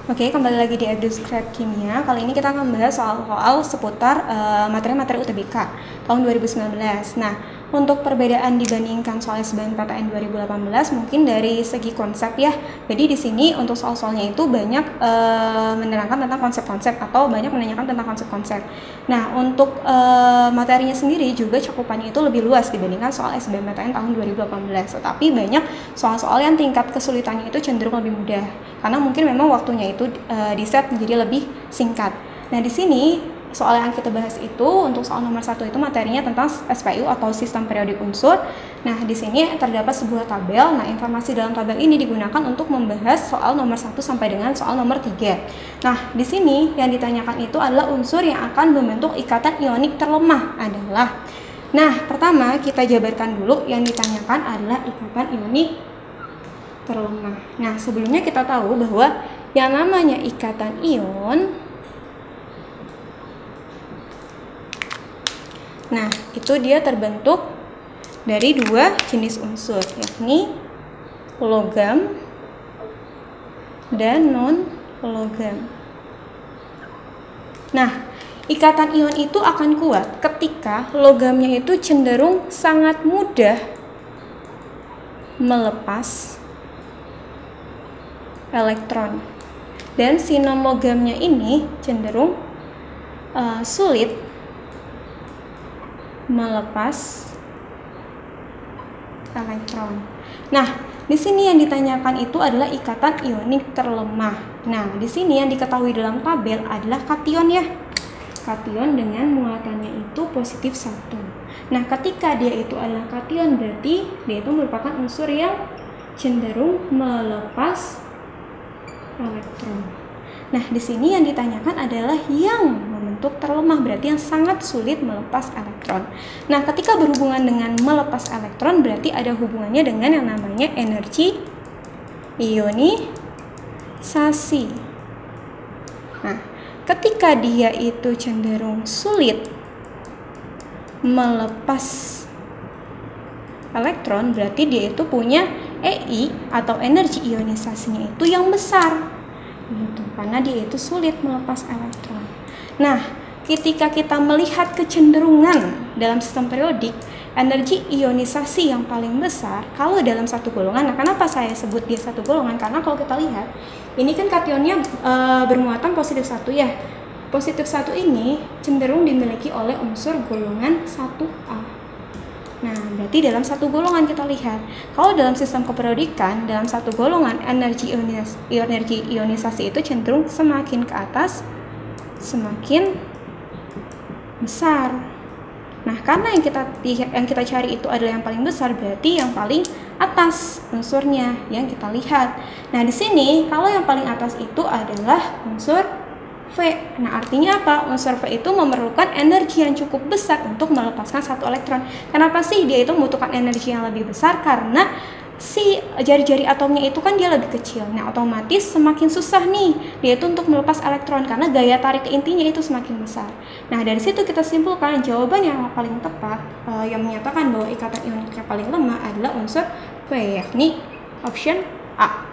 Oke, kembali lagi di EduScribe Kimia. Kali ini kita akan membahas soal-soal seputar materi-materi UTBK tahun 2019. Nah, untuk perbedaan dibandingkan soal SBMPTN 2018 mungkin dari segi konsep ya. Jadi di sini untuk soal-soalnya itu banyak menerangkan tentang konsep-konsep atau banyak menanyakan tentang konsep-konsep. Nah, untuk materinya sendiri juga cakupannya itu lebih luas dibandingkan soal SBMPTN tahun 2018. Tetapi banyak soal-soal yang tingkat kesulitannya itu cenderung lebih mudah karena mungkin memang waktunya itu di-set menjadi lebih singkat. Nah, di sini soal yang kita bahas itu untuk soal nomor 1 itu materinya tentang SPU atau sistem periodik unsur. Nah, di sini terdapat sebuah tabel. Nah, informasi dalam tabel ini digunakan untuk membahas soal nomor 1 sampai dengan soal nomor 3. Nah, di sini yang ditanyakan itu adalah unsur yang akan membentuk ikatan ionik terlemah adalah. Nah, pertama kita jabarkan dulu yang ditanyakan adalah ikatan ionik terlemah. Nah, sebelumnya kita tahu bahwa yang namanya ikatan ion, nah itu dia terbentuk dari dua jenis unsur, yakni logam dan non-logam. Nah, ikatan ion itu akan kuat ketika logamnya itu cenderung sangat mudah melepas elektron, dan si non-logamnya ini cenderung sulit melepas elektron. Nah, di sini yang ditanyakan itu adalah ikatan ionik terlemah. Nah, di sini yang diketahui dalam tabel adalah kation ya. Kation dengan muatannya itu positif 1. Nah, ketika dia itu adalah kation berarti dia itu merupakan unsur yang cenderung melepas elektron. Nah, di sini yang ditanyakan adalah yang membentuk terlemah, berarti yang sangat sulit melepas elektron. Nah, ketika berhubungan dengan melepas elektron berarti ada hubungannya dengan yang namanya energi ionisasi. Nah, ketika dia itu cenderung sulit melepas elektron berarti dia itu punya EI atau energi ionisasinya itu yang besar gitu, karena dia itu sulit melepas elektron. Nah, ketika kita melihat kecenderungan dalam sistem periodik, energi ionisasi yang paling besar kalau dalam satu golongan. Nah, kenapa saya sebut dia satu golongan? Karena kalau kita lihat ini kan kationnya bermuatan positif 1 ya. Positif 1 ini cenderung dimiliki oleh unsur golongan 1A. Nah, berarti dalam satu golongan kita lihat, kalau dalam sistem keperodikan, dalam satu golongan energi ionisasi itu cenderung semakin ke atas, semakin besar. Nah, karena yang kita cari itu adalah yang paling besar, berarti yang paling atas unsurnya yang kita lihat. Nah, di sini kalau yang paling atas itu adalah unsur V. Nah, artinya apa? Unsur V itu memerlukan energi yang cukup besar untuk melepaskan satu elektron. Kenapa sih dia itu membutuhkan energi yang lebih besar? Karena si jari-jari atomnya itu kan dia lebih kecil. Nah, otomatis semakin susah nih dia itu untuk melepas elektron karena gaya tarik intinya itu semakin besar. Nah, dari situ kita simpulkan jawaban yang paling tepat yang menyatakan bahwa ikatan ionik yang paling lemah adalah unsur V, yakni option A.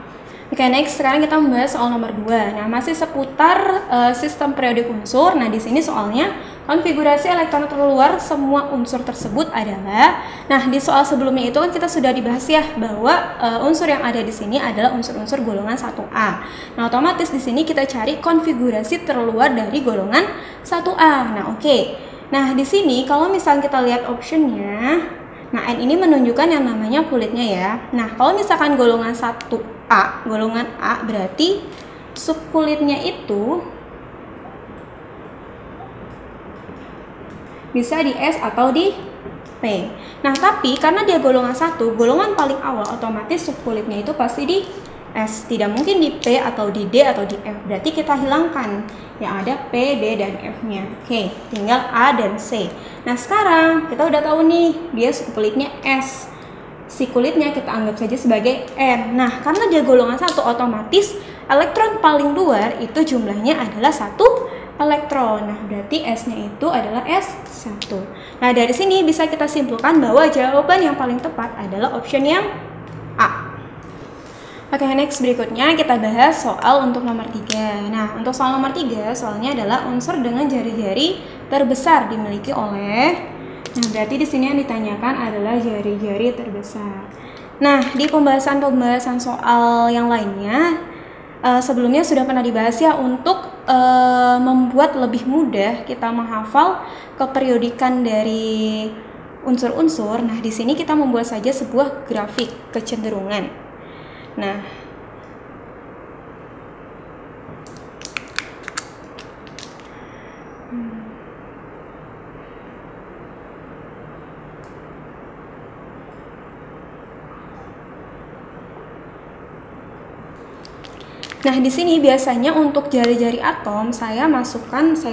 Oke, next sekarang kita membahas soal nomor 2. Nah, masih seputar sistem periodik unsur. Nah, di sini soalnya konfigurasi elektron terluar semua unsur tersebut adalah. Nah, di soal sebelumnya itu kan kita sudah dibahas ya bahwa unsur yang ada di sini adalah unsur-unsur golongan 1A. Nah, otomatis di sini kita cari konfigurasi terluar dari golongan 1A. Nah, oke. Nah, di sini kalau misalnya kita lihat optionnya, nah, N ini menunjukkan yang namanya kulitnya ya. Nah, kalau misalkan golongan 1A, golongan A berarti subkulitnya itu bisa di S atau di P. Nah, tapi karena dia golongan 1, golongan paling awal, otomatis subkulitnya itu pasti di S. Tidak mungkin di P atau di D atau di F. Berarti kita hilangkan yang ada P, D, dan F-nya. Oke, tinggal A dan C. Nah, sekarang kita udah tahu nih, dia subkulitnya S. Si kulitnya kita anggap saja sebagai N. Nah, karena dia golongan 1, otomatis elektron paling luar itu jumlahnya adalah 1 elektron. Nah, berarti S-nya itu adalah S1. Nah, dari sini bisa kita simpulkan bahwa jawaban yang paling tepat adalah option yang A. Oke, next berikutnya kita bahas soal untuk nomor 3. Nah, untuk soal nomor 3, soalnya adalah unsur dengan jari-jari terbesar dimiliki oleh. Nah, berarti di sini yang ditanyakan adalah jari-jari terbesar. Nah, di pembahasan soal yang lainnya, sebelumnya sudah pernah dibahas ya untuk membuat lebih mudah kita menghafal keperiodikan dari unsur-unsur. Nah, di sini kita membuat saja sebuah grafik kecenderungan. Nah, di sini biasanya untuk jari-jari atom saya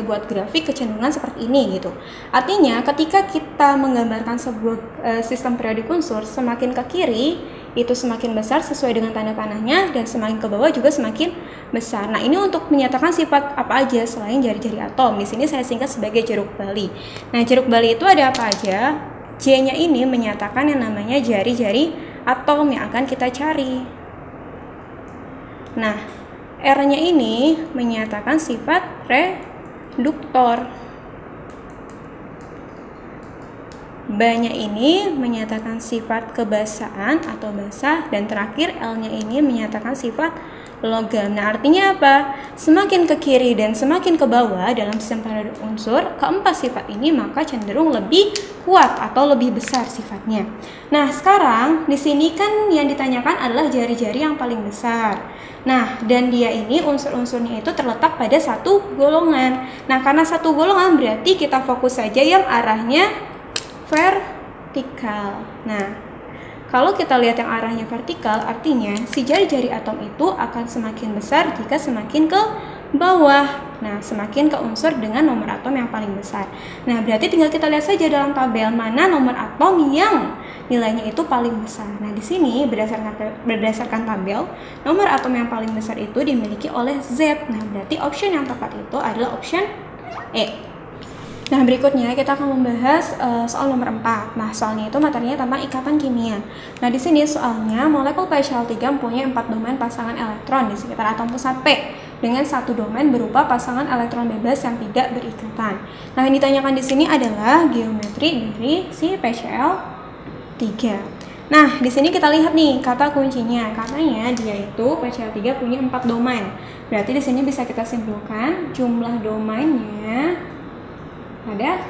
buat grafik kecenderungan seperti ini gitu. Artinya ketika kita menggambarkan sebuah sistem periodik unsur, semakin ke kiri itu semakin besar sesuai dengan tanda panahnya, dan semakin ke bawah juga semakin besar. Nah, ini untuk menyatakan sifat apa aja selain jari-jari atom. Di sini saya singkat sebagai jeruk bali. Nah, jeruk bali itu ada apa aja? J-nya ini menyatakan yang namanya jari-jari atom yang akan kita cari. Nah, R-nya ini menyatakan sifat reduktor. B-nya ini menyatakan sifat kebasaan atau basah, dan terakhir L-nya ini menyatakan sifat logam. Nah, artinya apa? Semakin ke kiri dan semakin ke bawah dalam sistem periodik unsur, keempat sifat ini maka cenderung lebih kuat atau lebih besar sifatnya. Nah, sekarang di sini kan yang ditanyakan adalah jari-jari yang paling besar. Nah, dan dia ini unsur-unsurnya itu terletak pada satu golongan. Nah, karena satu golongan berarti kita fokus saja yang arahnya vertikal. Nah, kalau kita lihat yang arahnya vertikal, artinya si jari-jari atom itu akan semakin besar jika semakin ke bawah. Nah, semakin ke unsur dengan nomor atom yang paling besar. Nah, berarti tinggal kita lihat saja dalam tabel mana nomor atom yang nilainya itu paling besar. Nah, di sini berdasarkan tabel, nomor atom yang paling besar itu dimiliki oleh Z. Nah, berarti option yang tepat itu adalah option E. Nah, berikutnya kita akan membahas soal nomor 4. Nah, soalnya itu materinya tentang ikatan kimia. Nah, di sini soalnya molekul PCl3 mempunyai 4 domain pasangan elektron di sekitar atom pusat P dengan satu domain berupa pasangan elektron bebas yang tidak berikatan. Nah, yang ditanyakan di sini adalah geometri dari si PCl3. Nah, di sini kita lihat nih kata kuncinya. Katanya dia itu PCl3 punya 4 domain. Berarti di sini bisa kita simpulkan jumlah domainnya ada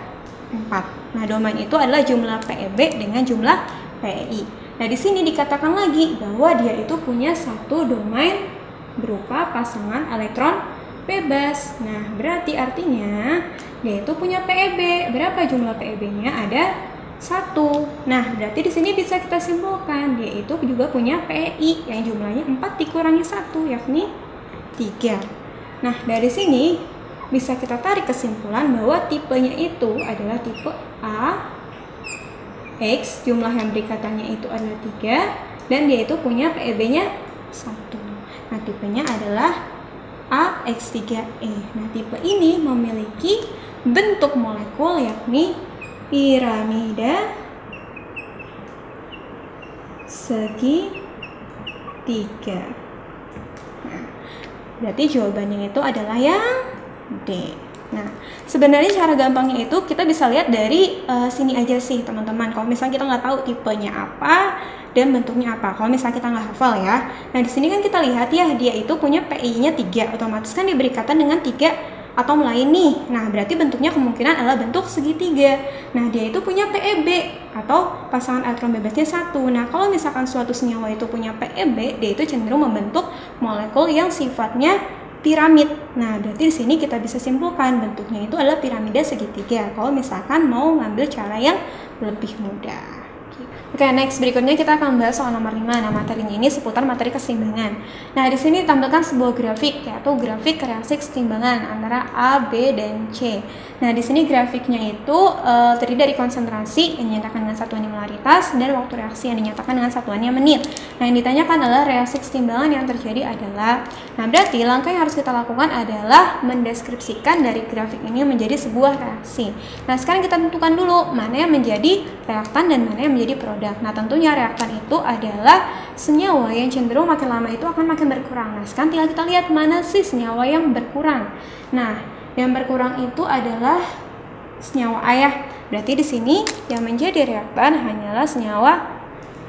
4. Nah, domain itu adalah jumlah PeB dengan jumlah Pi. Nah, di sini dikatakan lagi bahwa dia itu punya satu domain berupa pasangan elektron bebas. Nah, berarti artinya dia itu punya PeB. Berapa jumlah PeB-nya? Ada 1. Nah, berarti di sini bisa kita simpulkan dia itu juga punya Pi yang jumlahnya 4 dikurangi 1, yakni 3. Nah, dari sini bisa kita tarik kesimpulan bahwa tipenya itu adalah tipe A, X, jumlah yang berikatannya itu adalah 3, dan dia itu punya PeB-nya 1. Nah, tipenya adalah AX3E. Nah, tipe ini memiliki bentuk molekul yakni piramida segitiga. Nah, berarti jawabannya itu adalah yang D. Nah, sebenarnya cara gampangnya itu kita bisa lihat dari sini aja sih teman-teman. Kalau misalnya kita nggak tahu tipenya apa dan bentuknya apa, kalau misalnya kita nggak hafal ya. Nah, di sini kan kita lihat ya dia itu punya Pi-nya 3, otomatis kan diberi ikatan dengan 3 atom lain nih. Nah, berarti bentuknya kemungkinan adalah bentuk segitiga. Nah, dia itu punya PeB atau pasangan elektron bebasnya 1. Nah, kalau misalkan suatu senyawa itu punya PeB, dia itu cenderung membentuk molekul yang sifatnya piramid. Nah, berarti di sini kita bisa simpulkan bentuknya itu adalah piramida segitiga. Kalau misalkan mau ngambil cara yang lebih mudah. Oke, next berikutnya kita akan bahas soal nomor 5. Nah, materinya ini seputar materi keseimbangan. Nah, di sini ditampilkan sebuah grafik, yaitu grafik reaksi keseimbangan antara A, B, dan C. Nah, di sini grafiknya itu terdiri dari konsentrasi yang dinyatakan dengan satuannya molaritas dan waktu reaksi yang dinyatakan dengan satuannya menit. Nah, yang ditanyakan adalah reaksi keseimbangan yang terjadi adalah. Nah, berarti langkah yang harus kita lakukan adalah mendeskripsikan dari grafik ini menjadi sebuah reaksi. Nah, sekarang kita tentukan dulu mana yang menjadi reaktan dan mana yang menjadi menjadi produk. Nah, tentunya reaktan itu adalah senyawa yang cenderung makin lama itu akan makin berkurang. Nah, sekarang tinggal kita lihat mana sih senyawa yang berkurang. Nah, yang berkurang itu adalah senyawa A ya. Berarti di sini yang menjadi reaktan hanyalah senyawa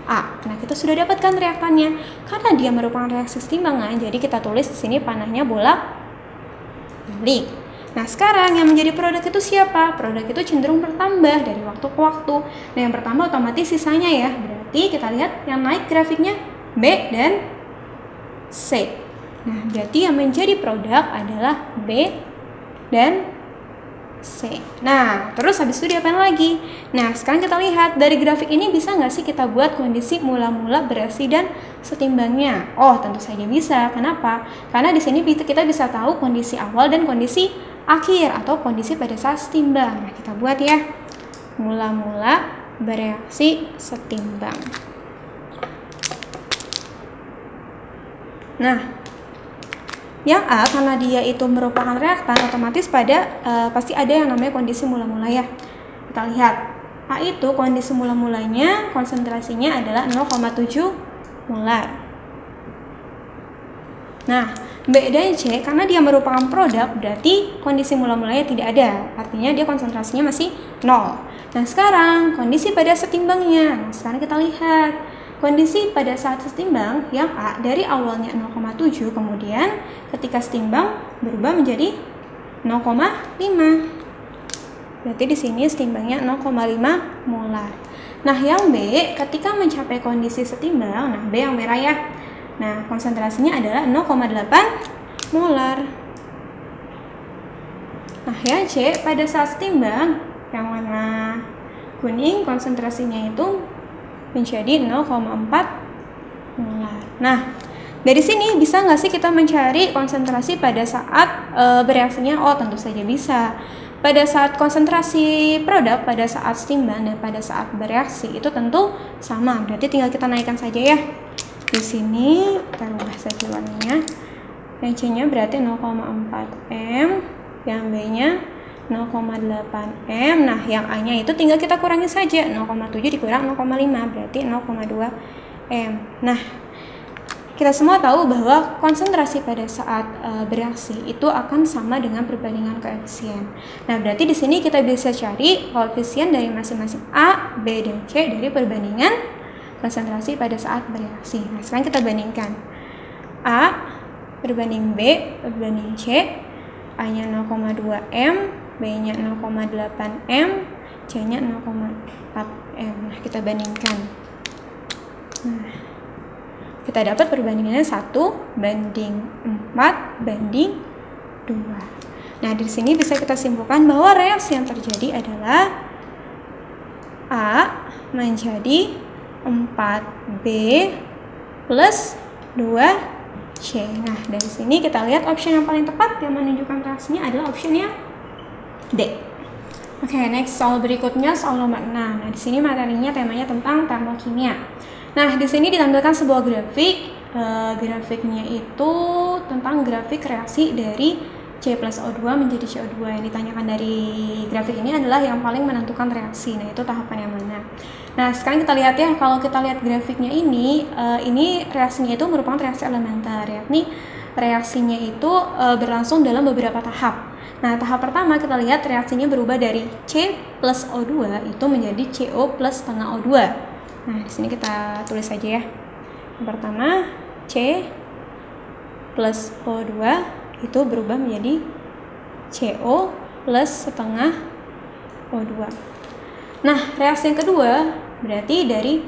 A. Nah, kita sudah dapatkan reaktannya. Karena dia merupakan reaksi setimbangan, jadi kita tulis di sini panahnya bolak-balik. Nah, sekarang yang menjadi produk itu siapa? Produk itu cenderung bertambah dari waktu ke waktu. Nah, yang pertama otomatis sisanya ya. Berarti kita lihat yang naik grafiknya B dan C. Nah, berarti yang menjadi produk adalah B dan C. Nah, terus habis itu diapain lagi? Nah, sekarang kita lihat dari grafik ini bisa nggak sih kita buat kondisi mula-mula bereaksi dan setimbangnya? Oh, tentu saja bisa. Kenapa? Karena di sini kita bisa tahu kondisi awal dan kondisi akhir atau kondisi pada saat setimbang. Nah, kita buat ya. Mula-mula bereaksi setimbang. Nah, yang A karena dia itu merupakan reaktan, otomatis pasti ada yang namanya kondisi mula-mula ya. Kita lihat. A itu kondisi mula-mulanya konsentrasinya adalah 0,7 molar. Nah, B dan C karena dia merupakan produk berarti kondisi mula-mulanya tidak ada. Artinya dia konsentrasinya masih 0. Nah, sekarang kondisi pada setimbangnya. Nah, sekarang kita lihat. Kondisi pada saat setimbang yang A dari awalnya 0,7 kemudian ketika setimbang berubah menjadi 0,5. Berarti di sini setimbangnya 0,5 molar. Nah, yang B ketika mencapai kondisi setimbang, nah B yang merah ya. Nah, konsentrasinya adalah 0,8 molar. Nah, yang C pada saat setimbang yang warna kuning konsentrasinya itu menjadi 0,4 molar. Nah, dari sini bisa nggak sih kita mencari konsentrasi pada saat bereaksinya? Oh, tentu saja bisa. Pada saat konsentrasi produk, pada saat setimbang, dan pada saat bereaksi itu tentu sama. Berarti tinggal kita naikkan saja ya. Di sini kita rubah saja warnanya. Yang C-nya berarti 0,4 M, yang B-nya 0,8 M. Nah, yang A-nya itu tinggal kita kurangi saja. 0,7 dikurang 0,5 berarti 0,2 M. Nah, kita semua tahu bahwa konsentrasi pada saat bereaksi itu akan sama dengan perbandingan koefisien. Nah, berarti di sini kita bisa cari koefisien dari masing-masing A, B, dan C dari perbandingan konsentrasi pada saat bereaksi. Nah, sekarang kita bandingkan. A berbanding B berbanding C. A-nya 0,2 M, B-nya 0,8 M, C-nya 0,4 M. Nah, kita bandingkan. Nah, kita dapat perbandingannya 1 banding 4 banding 2. Nah, di sini bisa kita simpulkan bahwa reaksi yang terjadi adalah A menjadi 4B plus 2C. Nah, dari sini kita lihat option yang paling tepat yang menunjukkan reaksinya adalah option yang D. Oke, next soal berikutnya soal nomor 6. Nah, di sini materinya temanya tentang termokimia. Nah, di sini ditampilkan sebuah grafik. Grafiknya itu tentang grafik reaksi dari C plus O2 menjadi CO2. Yang ditanyakan dari grafik ini adalah yang paling menentukan reaksi. Nah, itu tahapan yang mana? Nah, sekarang kita lihat ya, kalau kita lihat grafiknya ini reaksinya itu merupakan reaksi elementer, yakni reaksinya itu berlangsung dalam beberapa tahap. Nah, tahap pertama kita lihat reaksinya berubah dari C plus O2 itu menjadi CO plus setengah O2. Nah, di sini kita tulis saja ya. Yang pertama, C plus O2 itu berubah menjadi CO plus setengah O2. Nah, reaksi yang kedua berarti dari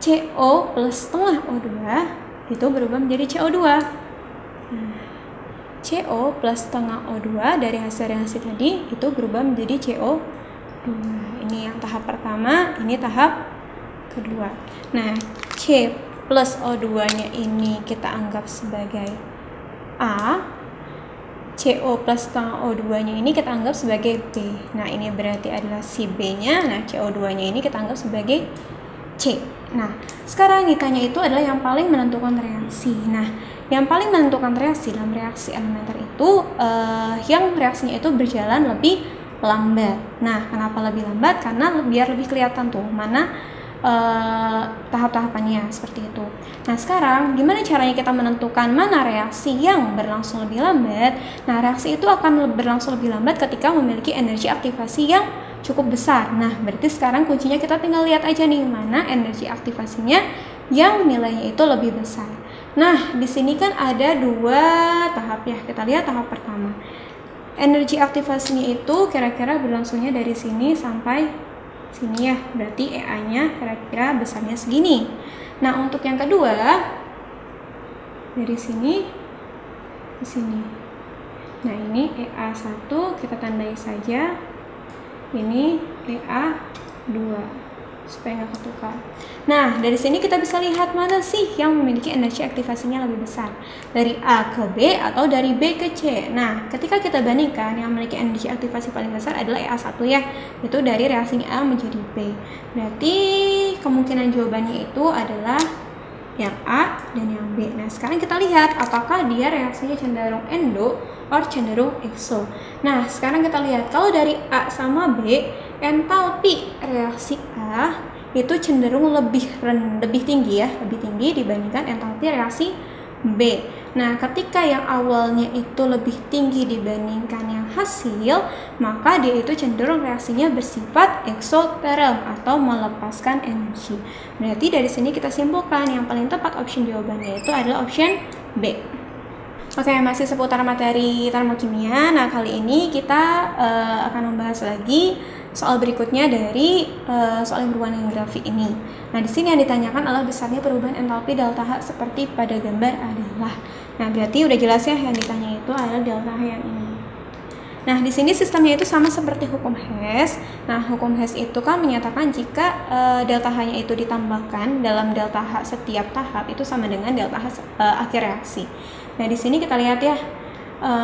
CO plus setengah O2 itu berubah menjadi CO2. Nah, CO plus setengah O2 dari hasil reaksi tadi itu berubah menjadi CO2. Ini yang tahap pertama, ini tahap kedua. Nah, C plus O2-nya ini kita anggap sebagai A. CO plus setengah O2-nya ini kita anggap sebagai B. Nah, ini berarti adalah si B-nya. Nah, CO2-nya ini kita anggap sebagai C. Nah, sekarang ditanya itu adalah yang paling menentukan reaksi. Nah, yang paling menentukan reaksi dalam reaksi elementer itu yang reaksinya itu berjalan lebih lambat. Nah, kenapa lebih lambat? Karena biar lebih kelihatan tuh mana tahap-tahapannya seperti itu. Nah, sekarang gimana caranya kita menentukan mana reaksi yang berlangsung lebih lambat? Nah, reaksi itu akan berlangsung lebih lambat ketika memiliki energi aktivasi yang cukup besar. Nah, berarti sekarang kuncinya kita tinggal lihat aja nih mana energi aktivasinya yang nilainya itu lebih besar. Nah, di sini kan ada 2 tahap ya. Kita lihat tahap pertama. Energi aktivasinya itu kira-kira berlangsungnya dari sini sampai sini ya. Berarti EA-nya kira-kira besarnya segini. Nah, untuk yang kedua dari sini ke sini. Nah, ini EA1 kita tandai saja. Ini EA2 supaya nggak ketukar. Nah, dari sini kita bisa lihat mana sih yang memiliki energi aktivasinya lebih besar, dari A ke B atau dari B ke C. Nah, ketika kita bandingkan, yang memiliki energi aktivasi paling besar adalah EA1 ya, itu dari reaksinya A menjadi B. Berarti kemungkinan jawabannya itu adalah yang A dan yang B. Nah, sekarang kita lihat apakah dia reaksinya cenderung endo atau cenderung exo. Nah, sekarang kita lihat kalau dari A sama B, entalpi reaksi A itu cenderung lebih tinggi ya, lebih tinggi dibandingkan entalpi reaksi B. Nah, ketika yang awalnya itu lebih tinggi dibandingkan yang hasil, maka dia itu cenderung reaksinya bersifat eksoterm atau melepaskan energi. Berarti dari sini kita simpulkan yang paling tepat option jawabannya itu adalah option B. Oke, masih seputar materi termokimia. Nah, kali ini kita akan membahas lagi soal berikutnya dari soal yang berhubungan dengan grafik ini. Nah, di sini yang ditanyakan adalah besarnya perubahan entalpi delta H seperti pada gambar adalah. Nah, berarti udah jelas ya yang ditanya itu adalah delta H yang ini. Nah, di sini sistemnya itu sama seperti hukum Hess. Nah, hukum Hess itu kan menyatakan jika delta H-nya itu ditambahkan dalam delta H setiap tahap itu sama dengan delta H akhir reaksi. Nah, di sini kita lihat ya,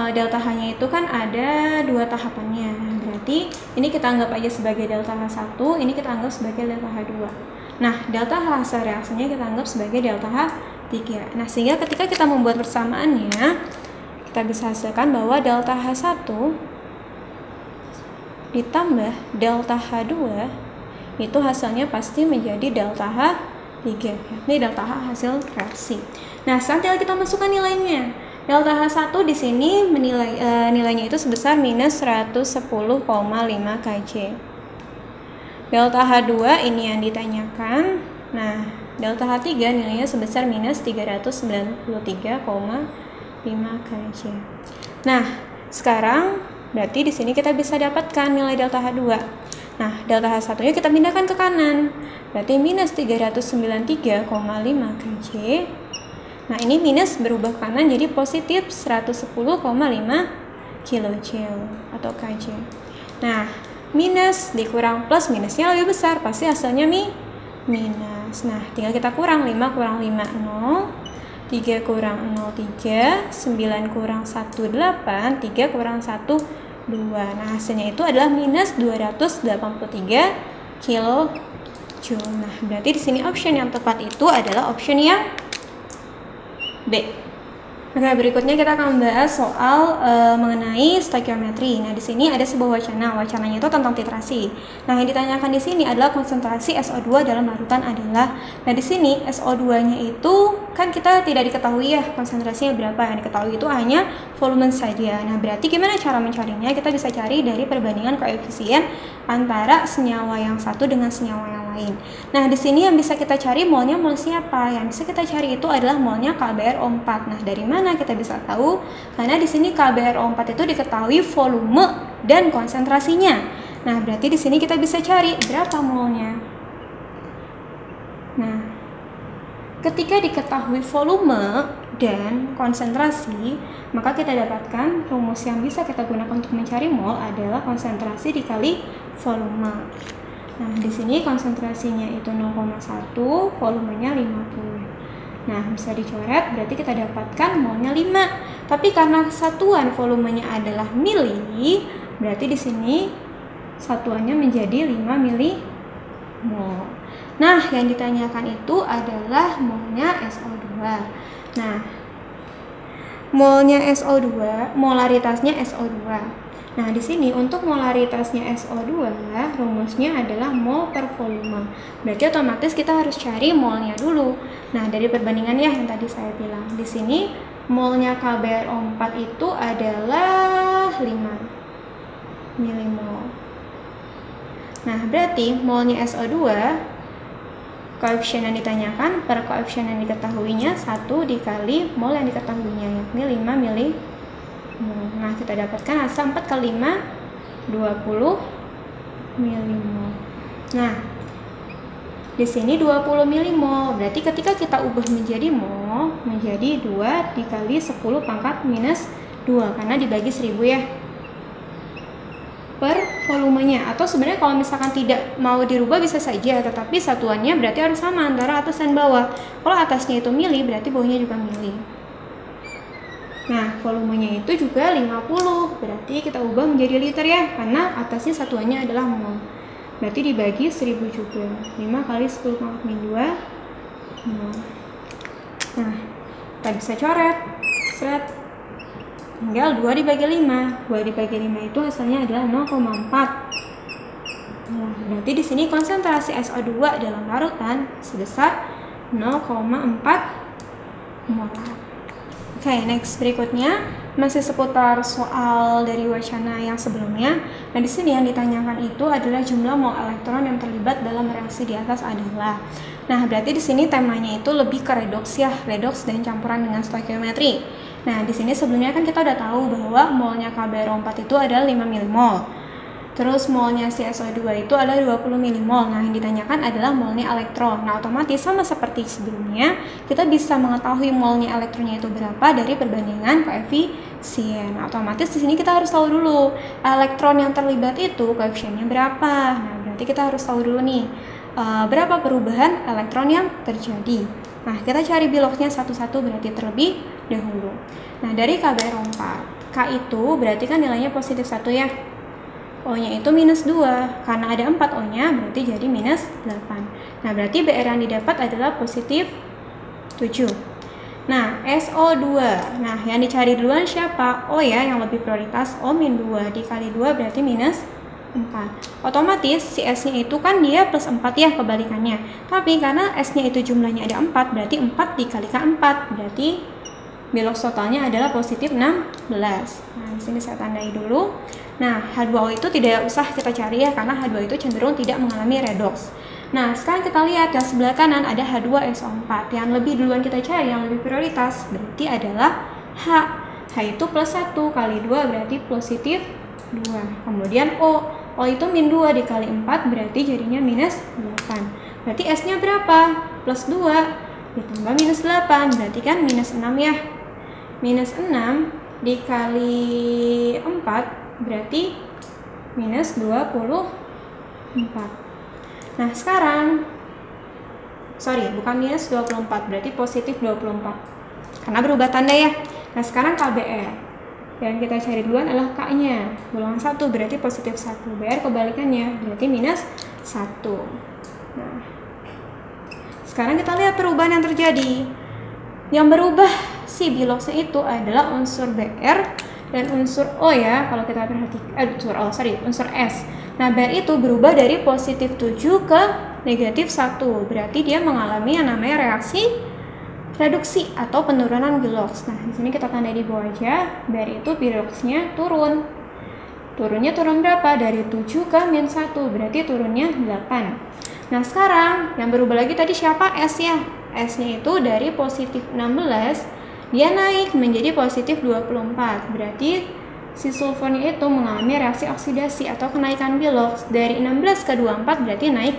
delta H-nya itu kan ada 2 tahapannya. Berarti ini kita anggap aja sebagai delta H1, ini kita anggap sebagai delta H2. Nah, delta H hasil reaksinya kita anggap sebagai delta H3. Nah, sehingga ketika kita membuat persamaannya, kita bisa hasilkan bahwa delta H1 ditambah delta H2 itu hasilnya pasti menjadi delta H3. Ini delta H hasil reaksi. Nah, sekarang kita masukkan nilainya. Delta H1 di sini nilainya itu sebesar minus 110,5 kJ. Delta H2 ini yang ditanyakan. Nah, delta H3 nilainya sebesar minus 393,5 kJ. Nah, sekarang berarti di sini kita bisa dapatkan nilai delta H2. Nah, delta H1-nya kita pindahkan ke kanan. Berarti minus 393,5 kJ. Nah, ini minus berubah kanan jadi positif 110,5 kJ atau kJ. Nah, minus dikurang plus, minusnya lebih besar, pasti hasilnya minus. Nah, tinggal kita kurang, 5 kurang 5, 0. 3 kurang 0, 3. 9 kurang 1, 8. 3 kurang 1, 2. Nah, hasilnya itu adalah minus 283 kJ. Nah, berarti di sini option yang tepat itu adalah option yang B. Oke, berikutnya kita akan membahas soal mengenai stoikiometri. Nah, di sini ada sebuah wacana. Wacananya itu tentang titrasi. Nah, yang ditanyakan di sini adalah konsentrasi SO2 dalam larutan adalah. Nah, di sini SO2-nya itu kan kita tidak diketahui ya konsentrasinya berapa. Yang diketahui itu hanya volume saja. Nah, berarti gimana cara mencarinya? Kita bisa cari dari perbandingan koefisien antara senyawa yang satu dengan senyawa yang lain. Nah, di sini yang bisa kita cari molnya mol siapa? Yang bisa kita cari itu adalah molnya KBrO4. Nah, dari mana kita bisa tahu? Karena di sini KBrO4 itu diketahui volume dan konsentrasinya. Nah, berarti di sini kita bisa cari berapa molnya. Nah, ketika diketahui volume dan konsentrasi, maka kita dapatkan rumus yang bisa kita gunakan untuk mencari mol adalah konsentrasi dikali volume. Nah, di sini konsentrasinya itu 0,1, volumenya 50. Nah, bisa dicoret, berarti kita dapatkan molnya 5. Tapi karena satuan volumenya adalah mili, berarti di sini satuannya menjadi 5 milimol. Nah, yang ditanyakan itu adalah molnya SO2. Nah, molnya SO2, molaritasnya SO2. Nah, di sini untuk molaritasnya SO2, rumusnya adalah mol per volume. Berarti otomatis kita harus cari molnya dulu. Nah, dari perbandingan ya yang tadi saya bilang. Di sini molnya KBRO4 itu adalah 5 milimol. Nah, berarti molnya SO2, koefisien yang ditanyakan per koefisien yang diketahuinya 1 dikali mol yang diketahuinya, yakni 5 milimol. Nah, kita dapatkan hasil 4 kali 5, 20 milimol. Nah, di sini 20 milimol. Berarti ketika kita ubah menjadi mol, menjadi 2 dikali 10 pangkat minus 2, karena dibagi 1000 ya. Per volumenya. Atau sebenarnya kalau misalkan tidak mau dirubah bisa saja, tetapi satuannya berarti harus sama antara atas dan bawah. Kalau atasnya itu mili, berarti bawahnya juga mili. Nah, volumenya itu juga 50, berarti kita ubah menjadi liter ya, karena atasnya satuannya adalah mol. Berarti dibagi 1000 juga. 5 kali 10 pangkat min 2 mol. Nah, kita bisa coret. Set. Tinggal 2 dibagi 5. 2 dibagi 5 itu hasilnya adalah 0,4. Nah, berarti di sini konsentrasi SO2 dalam larutan sebesar 0,4 molar. Oke, next berikutnya masih seputar soal dari wacana yang sebelumnya. Nah, di sini yang ditanyakan itu adalah jumlah mol elektron yang terlibat dalam reaksi di atas adalah. Nah, berarti di sini temanya itu lebih ke redoks ya, redoks dan campuran dengan stoikiometri. Nah, di sini sebelumnya kan kita udah tahu bahwa molnya KBRO4 itu adalah 5 milimol. Terus molnya si SO2 itu adalah 20 milimol. Nah, yang ditanyakan adalah molnya elektron. Nah, otomatis sama seperti sebelumnya, kita bisa mengetahui molnya elektronnya itu berapa dari perbandingan koefisien. Nah, otomatis di sini kita harus tahu dulu elektron yang terlibat itu koefisiennya berapa. Nah, berarti kita harus tahu dulu nih berapa perubahan elektron yang terjadi. Nah, kita cari biloknya satu-satu berarti terlebih dahulu. Nah, dari KBRO4, K itu berarti kan nilainya positif 1 ya. O-nya itu minus 2, karena ada 4 O-nya berarti jadi minus 8. Nah, berarti BR yang didapat adalah positif 7. Nah, SO2, nah yang dicari duluan siapa? O ya, yang lebih prioritas. O min 2 dikali 2 berarti minus 4. Otomatis si S-nya itu kan dia plus 4 ya, kebalikannya. Tapi karena S-nya itu jumlahnya ada 4, berarti 4 dikalikan 4, berarti bilok totalnya adalah positif 16. Nah, di sini saya tandai dulu. Nah, H2O itu tidak usah kita cari ya, karena H2 itu cenderung tidak mengalami redoks. Nah, sekarang kita lihat yang sebelah kanan ada H2SO4. Yang lebih duluan kita cari, yang lebih prioritas, berarti adalah H. H itu plus 1 kali 2 berarti positif 2. Kemudian O. O itu min 2 dikali 4 berarti jadinya minus 8. Berarti S-nya berapa? Plus 2 ditambah minus 8, berarti kan minus 6 ya. Minus 6 dikali 4 berarti minus 24. Nah, sekarang bukan minus 24, berarti positif 24 karena berubah tanda ya. Nah, sekarang KBR yang kita cari duluan adalah K-nya, golongan 1 berarti positif 1, BR kebalikannya berarti minus 1. Nah, sekarang kita lihat perubahan yang terjadi. Yang berubah si biloksnya itu adalah unsur BR dan unsur O ya, kalau kita perhatikan unsur S. Nah, BR itu berubah dari positif 7 ke negatif 1. Berarti dia mengalami yang namanya reaksi reduksi atau penurunan biloks. Nah, di sini kita tandai di bawah aja. BR itu biloksnya turun. Turunnya turun berapa? Dari 7 ke min 1. Berarti turunnya 8. Nah, sekarang yang berubah lagi tadi siapa? S ya. S-nya itu dari positif 16 dia naik menjadi positif 24. Berarti si sulfonnya itu mengalami reaksi oksidasi atau kenaikan biloks. Dari 16 ke 24 berarti naik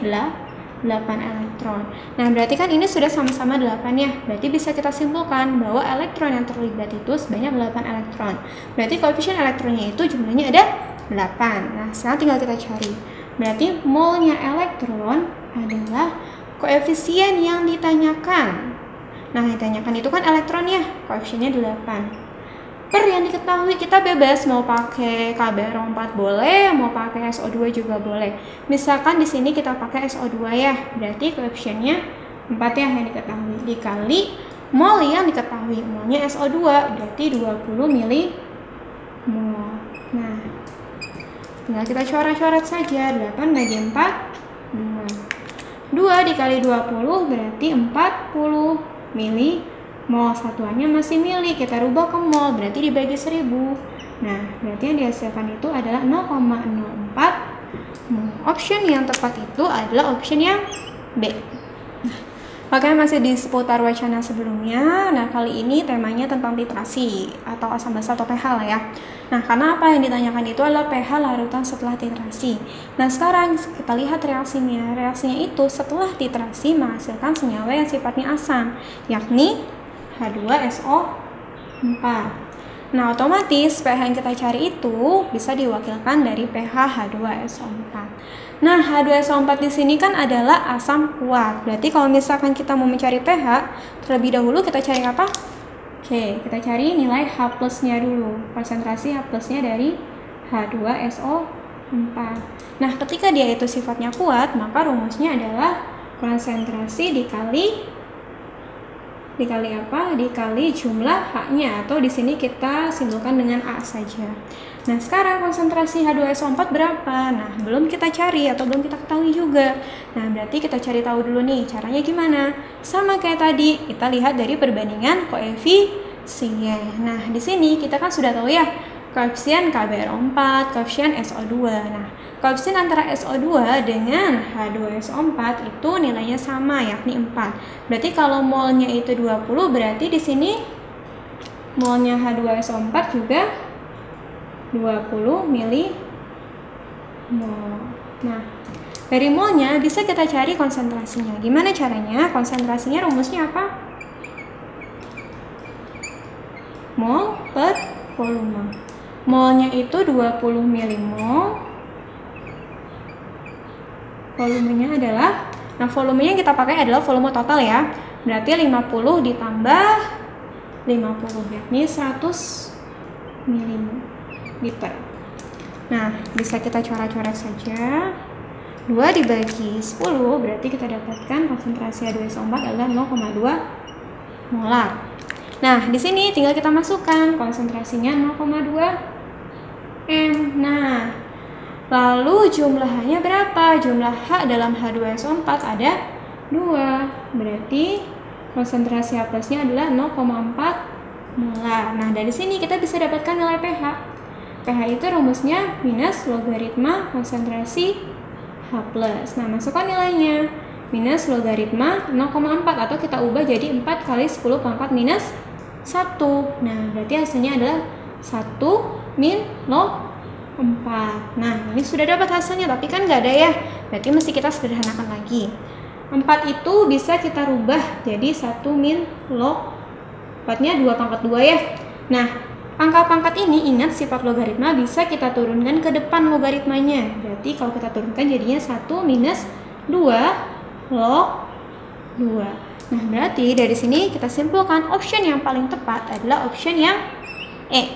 8 elektron. Nah, berarti kan ini sudah sama-sama 8 ya. Berarti bisa kita simpulkan bahwa elektron yang terlibat itu sebanyak 8 elektron. Berarti koefisien elektronnya itu jumlahnya ada 8. Nah, sekarang tinggal kita cari. Berarti molnya elektron adalah koefisien yang ditanyakan. Nah, yang ditanyakan itu kan elektron ya, koefisiennya 8. Per yang diketahui kita bebas mau pakai KBRO4 boleh, mau pakai SO2 juga boleh. Misalkan di sini kita pakai SO2 ya, berarti koefisiennya 4 ya yang diketahui dikali mol yang diketahui. Molnya SO2 berarti 20 milimol. Nah, Tinggal kita coret-coret saja. 8 bagi 4, 2. 2 dikali 20 berarti 40 milimol. Satuannya masih mili, kita rubah ke mol, berarti dibagi 1000. Nah, berarti yang dihasilkan itu adalah 0,04 mol. Option yang tepat itu adalah option yang B. Oke, masih di seputar wacana sebelumnya. Nah, kali ini temanya tentang titrasi atau asam basa atau pH lah ya. Nah, karena apa yang ditanyakan itu adalah pH larutan setelah titrasi. Nah, sekarang kita lihat reaksinya. Reaksinya itu setelah titrasi menghasilkan senyawa yang sifatnya asam, yakni H2SO4. Nah, otomatis pH yang kita cari itu bisa diwakilkan dari pH H2SO4. Nah, H2SO4 di sini kan adalah asam kuat. Berarti kalau misalkan kita mau mencari pH, terlebih dahulu kita cari apa? Oke, kita cari nilai H plusnya dulu. Konsentrasi H plusnya dari H2SO4. Nah, ketika dia itu sifatnya kuat, maka rumusnya adalah konsentrasi dikali apa? Dikali jumlah H-nya, atau di sini kita simpulkan dengan A saja. Nah, sekarang konsentrasi H2SO4 berapa? Nah, belum kita cari atau belum kita ketahui juga. Nah, berarti kita cari tahu dulu nih, caranya gimana? Sama kayak tadi, kita lihat dari perbandingan koefisien. Nah, di sini kita kan sudah tahu ya, koefisien KBrO4, koefisien SO2. Nah, koefisien antara SO2 dengan H2SO4 itu nilainya sama, yakni 4. Berarti kalau molnya itu 20, berarti di sini molnya H2SO4 juga 20 milimol. Nah, dari molnya bisa kita cari konsentrasinya. Gimana caranya? Konsentrasinya rumusnya apa? Mol per volume. Molnya itu 20 milimol. Volumenya adalah, nah volumenya yang kita pakai adalah volume total ya. Berarti 50 ditambah 50, yakni 100 milimol. Liter. Nah, bisa kita coret-coret saja. 2 dibagi 10 berarti kita dapatkan konsentrasi H2SO4 adalah 0,2 molar. Nah, di sini tinggal kita masukkan konsentrasinya 0,2 M. Nah, lalu jumlahnya berapa? Jumlah H dalam H2SO4 ada 2. Berarti konsentrasi H plusnya adalah 0,4 molar. Nah, dari sini kita bisa dapatkan nilai pH. pH itu rumusnya minus logaritma konsentrasi H+. Nah, masukkan nilainya. Minus logaritma 0,4 atau kita ubah jadi 4 kali 10 pangkat minus 1. Nah, berarti hasilnya adalah 1 min log 4. Nah, ini sudah dapat hasilnya, tapi kan nggak ada ya. Berarti mesti kita sederhanakan lagi. 4 itu bisa kita rubah jadi 1 min log 4-nya 2 pangkat 2 ya. Nah, pangkat-pangkat ini ingat sifat logaritma bisa kita turunkan ke depan logaritmanya. Berarti kalau kita turunkan jadinya 1 minus 2 log 2. Nah, berarti dari sini kita simpulkan option yang paling tepat adalah option yang E.